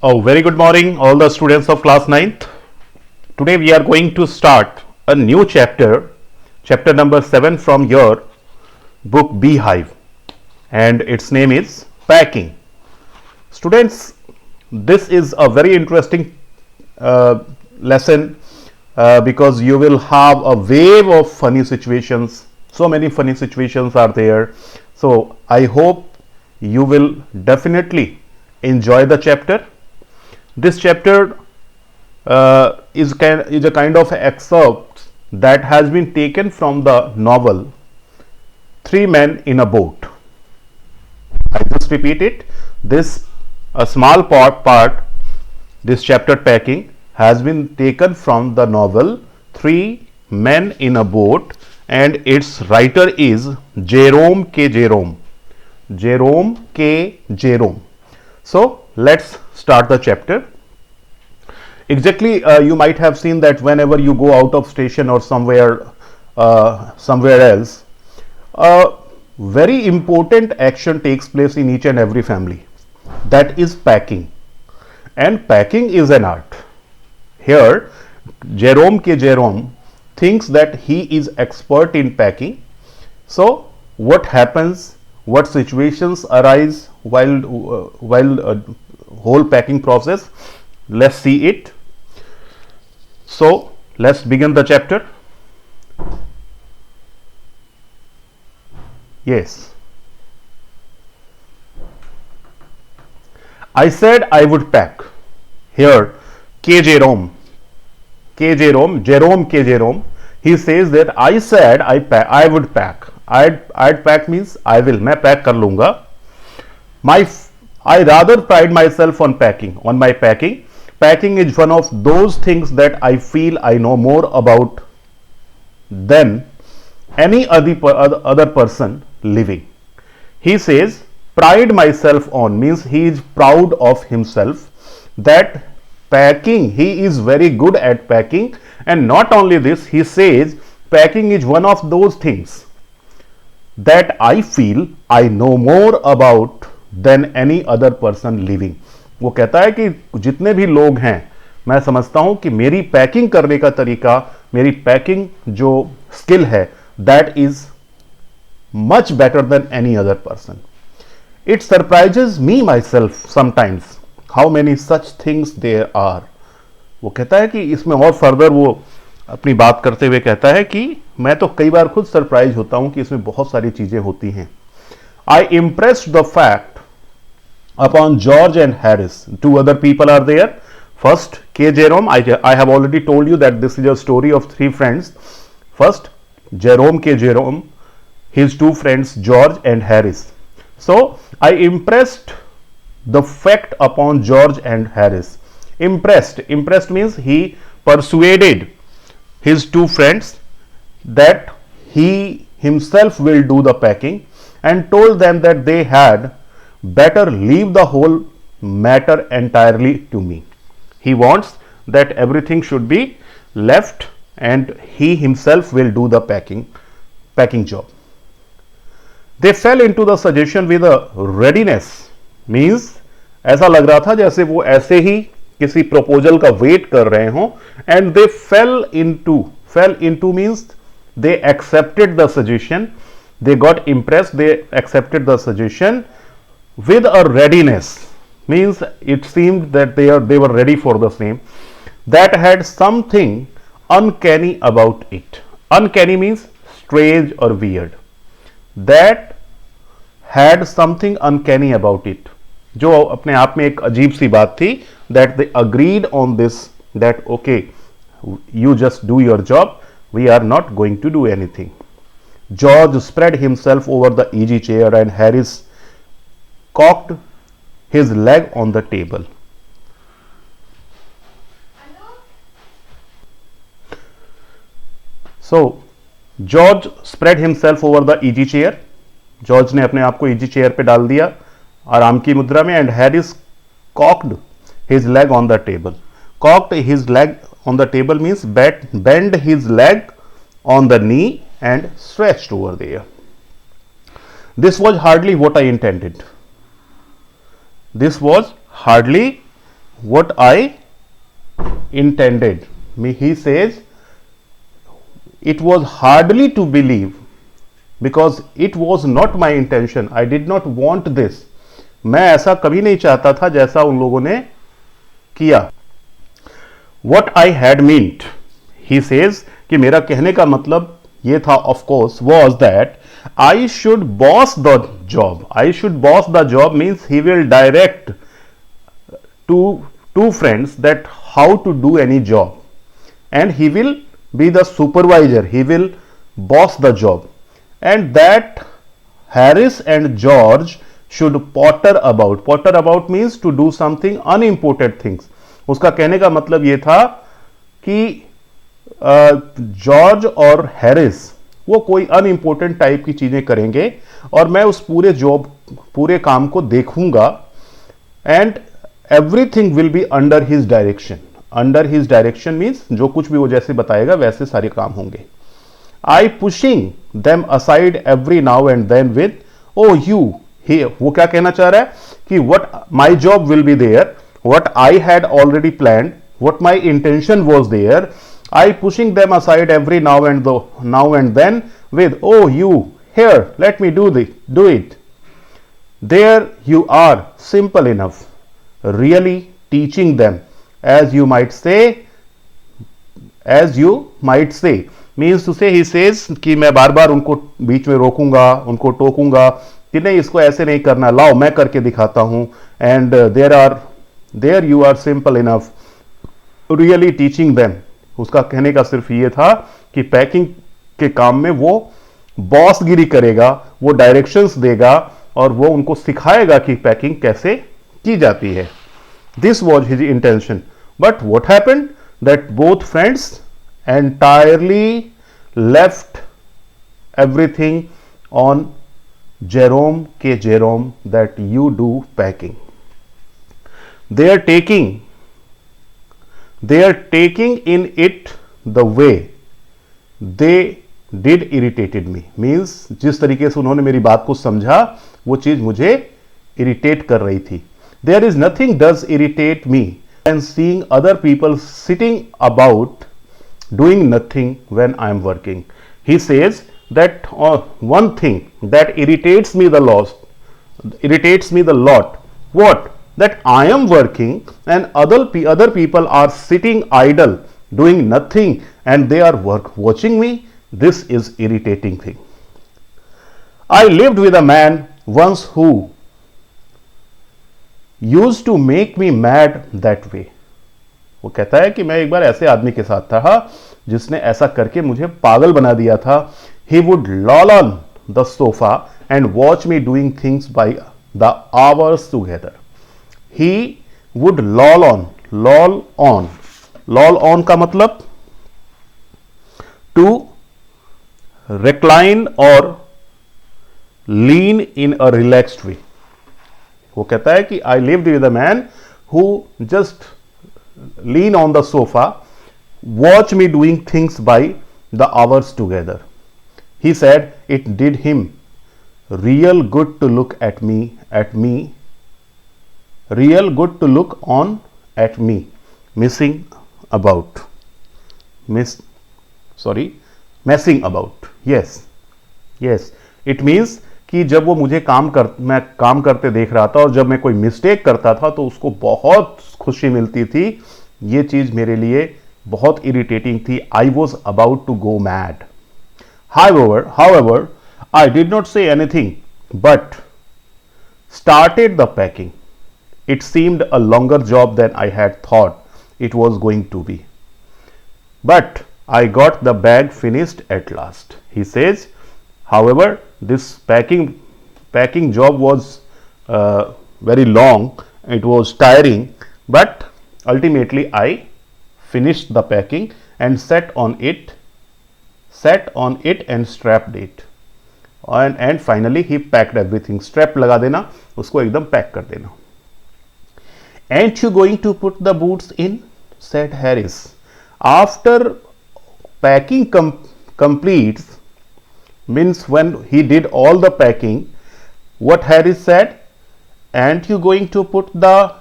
Oh, very good morning, all the students of class 9th. Today we are going to start a new chapter, chapter number 7 from your book Beehive, and its name is Packing. Students, this is a very interesting lesson because you will have a wave of funny situations. So many funny situations are there. So I hope you will definitely enjoy the chapter. This chapter is a kind of excerpt that has been taken from the novel Three Men in a Boat. I just repeat it. This a small part this chapter packing has been taken from the novel Three Men in a Boat, and its writer is Jerome K. Jerome. Jerome K. Jerome. So let's start the chapter. Exactly, you might have seen that whenever you go out of station or somewhere else, a very important action takes place in each and every family. That is packing, and packing is an art. Here, Jerome K. Jerome thinks that he is expert in packing. So, what happens? What situations arise while whole packing process? Let's see it. So, let's begin the chapter. Yes. I said I would pack. Here, Jerome K. Jerome, he says that I said I would pack. I'd pack means I will. मैं pack कर लूँगा. I rather pride myself on my packing. Packing is one of those things that I feel I know more about than any other person living. He says, pride myself on means he is proud of himself that packing, he is very good at packing, and not only this, he says packing is one of those things that I feel I know more about than any other person living. वो कहता है कि जितने भी लोग हैं मैं समझता हूं कि मेरी पैकिंग करने का तरीका, मेरी पैकिंग जो स्किल है, that is much better than any other person. It surprises me myself sometimes how many such things there are. वो कहता है कि इसमें और फर्दर वो अपनी बात करते हुए कहता है कि मैं तो कई बार खुद सरप्राइज होता हूं कि इसमें बहुत सारी चीजें होती हैं. I impressed the fact upon George and Harris. Two other people are there. First, K. Jerome. I have already told you that this is a story of three friends. First, Jerome K. Jerome, his two friends George and Harris. So, I impressed the fact upon George and Harris. Impressed means he persuaded his two friends that he himself will do the packing, and told them that they had better leave the whole matter entirely to me. He wants that everything should be left and he himself will do the packing job. They fell into the suggestion with a readiness. Means ऐसा लग रहा था जैसे वो ऐसे ही किसी proposal का wait कर रहे हों. And they fell into means they accepted the suggestion. They got impressed. They accepted the suggestion with a readiness, means it seemed that they were ready for the same, that had something uncanny about it. Uncanny means strange or weird. That had something uncanny about it, जो अपने आप में एक अजीब सी बात थी. That they agreed on this, that okay, you just do your job, we are not going to do anything. George spread himself over the easy chair and Harris cocked his leg on the table. So, George spread himself over the easy chair. George ने अपने आप को easy chair पे डाल दिया आराम की मुद्रा में. And Harris cocked his leg on the table. Cocked his leg on the table means bend his leg on the knee and stretched over there. This was hardly what I intended. This was hardly what I intended. He says, it was hardly to believe because it was not my intention. I did not want this. मैं ऐसा कभी नहीं चाहता था जैसा उन लोगों ने किया. What I had meant, he says, कि मेरा कहने का मतलब ये था, of course, was that I should boss the job. I should boss the job means he will direct to two friends that how to do any job, and he will be the supervisor. He will boss the job, and that Harris and George should potter about. Potter about means to do something unimportant things. उसका कहने का मतलब ये था कि George और Harris वो कोई अनइम्पोर्टेंट टाइप की चीजें करेंगे और मैं उस पूरे काम को देखूंगा, and everything will be under his direction. Under his direction means जो कुछ भी वो जैसे बताएगा वैसे सारे काम होंगे. I pushing them aside every now and then with oh you. वो क्या कहना चाह रहा है कि what my job will be there, what I had already planned, what my intention was there. I pushing them aside every now and then with, oh you, here, let me do it. There you are, simple enough, really teaching them, as you might say, means to say, he says कि मैं बार बार उनको बीच में रोकूंगा, उनको टोकूंगा कि नहीं इसको ऐसे नहीं करना, लाओ मैं करके दिखाता हूं. And there you are, simple enough, really teaching them. उसका कहने का सिर्फ ये था कि पैकिंग के काम में वो बॉसगिरी करेगा, वो डायरेक्शंस देगा और वो उनको सिखाएगा कि पैकिंग कैसे की जाती है. This was his intention. But what happened that both friends entirely left everything on Jerome that you do packing. They are taking in it the way they did irritated me. Means जिस तरीके से उन्होंने मेरी बात को समझा वो चीज मुझे इरिटेट कर रही थी. There is nothing does irritate me and seeing other people sitting about doing nothing when I am working. He says that one thing that irritates me the lot. What? That I am working and other people are sitting idle doing nothing and they are watching me. This is irritating thing. I lived with a man once who used to make me mad that way. वो कहता है कि मैं एक बार ऐसे आदमी के साथ था जिसने ऐसा करके मुझे पागल बना दिया था. He would loll on the sofa and watch me doing things by the hours together. He would loll on का मतलब to recline or lean in a relaxed way. वो कहता है कि I lived with a man who just lean on the sofa, watch me doing things by the hours together. He said it did him real good to look at me, real good to look on at me, messing about. Yes, it means कि जब वो मुझे मैं काम करते देख रहा था और जब मैं कोई मिस्टेक करता था तो उसको बहुत खुशी मिलती थी. ये चीज मेरे लिए बहुत इरिटेटिंग थी. I was about to go mad. However, I did not say anything but started the packing. It seemed a longer job than I had thought it was going to be. But I got the bag finished at last. He says, however, this packing job was very long. It was tiring, but ultimately I finished the packing and sat on it and strapped it. And finally he packed everything. Strap लगा देना, उसको एकदम pack कर देना. Ain't you going to put the boots in? Said Harris. After packing completes, means when he did all the packing, what Harris said? Ain't you going to put the